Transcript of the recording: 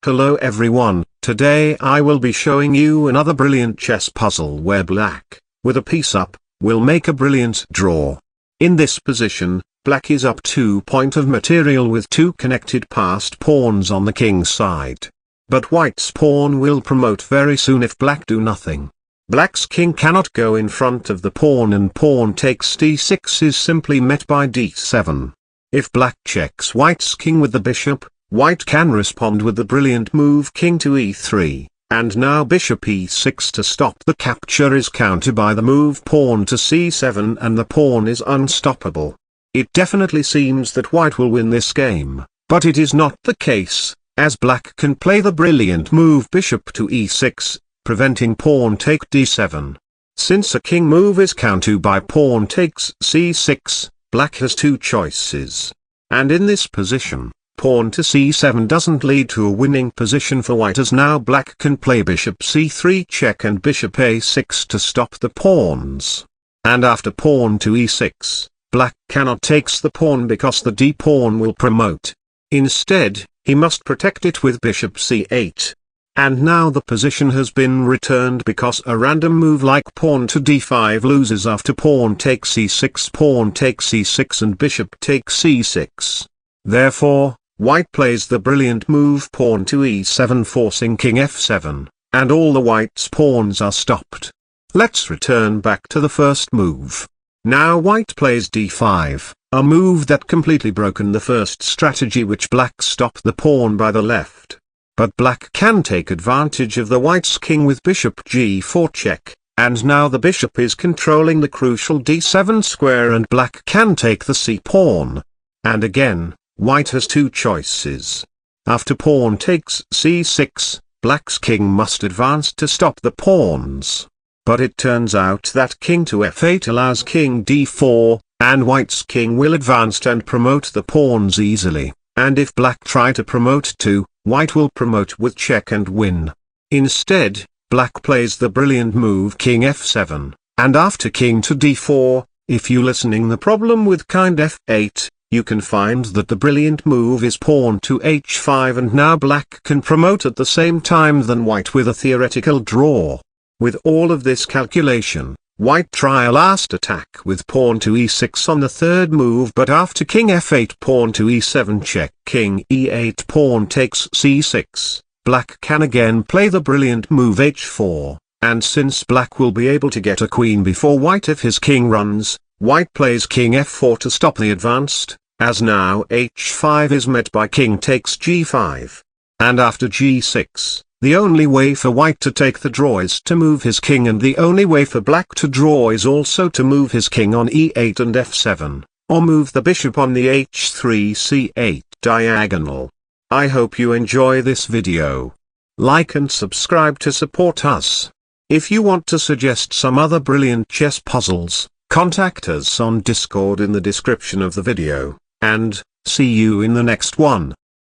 Hello everyone, today I will be showing you another brilliant chess puzzle where black, with a piece up, will make a brilliant draw. In this position, black is up 2 points of material with 2 connected passed pawns on the king's side. But white's pawn will promote very soon if black do nothing. Black's king cannot go in front of the pawn and pawn takes d6 is simply met by d7. If black checks white's king with the bishop, white can respond with the brilliant move king to e3, and now bishop e6 to stop the capture is countered by the move pawn to c7 and the pawn is unstoppable. It definitely seems that white will win this game, but it is not the case, as black can play the brilliant move bishop to e6, preventing pawn take d7. Since a king move is countered by pawn takes c6, black has 2 choices. And in this position, pawn to c7 doesn't lead to a winning position for white, as now black can play bishop c3 check and bishop a6 to stop the pawns. And after pawn to e6, black cannot takes the pawn because the d-pawn will promote. Instead, he must protect it with bishop c8. And now the position has been returned because a random move like pawn to d5 loses after pawn takes c6, pawn takes c6 and bishop takes c6. Therefore, white plays the brilliant move pawn to e7 forcing king f7, and all the white's pawns are stopped. Let's return back to the first move. Now white plays d5, a move that completely broken the first strategy which black stopped the pawn by the left. But black can take advantage of the white's king with bishop g4 check, and now the bishop is controlling the crucial d7 square and black can take the c-pawn. And again, white has 2 choices. After pawn takes c6, black's king must advance to stop the pawns. But it turns out that king to f8 allows king d4, and white's king will advance and promote the pawns easily, and if black try to promote too, white will promote with check and win. Instead, black plays the brilliant move king f7, and after king to d4, if you listening the problem with kind f8, you can find that the brilliant move is pawn to h5 and now black can promote at the same time than white with a theoretical draw. With all of this calculation, white try a last attack with pawn to e6 on the third move, but after king f8 pawn to e7 check king e8 pawn takes c6, black can again play the brilliant move h4, and since black will be able to get a queen before white if his king runs, white plays king f4 to stop the advanced, as now h5 is met by king takes g5. And after g6, the only way for white to take the draw is to move his king, and the only way for black to draw is also to move his king on e8 and f7, or move the bishop on the h3 c8 diagonal. I hope you enjoy this video. Like and subscribe to support us. If you want to suggest some other brilliant chess puzzles, contact us on Discord in the description of the video, and see you in the next one.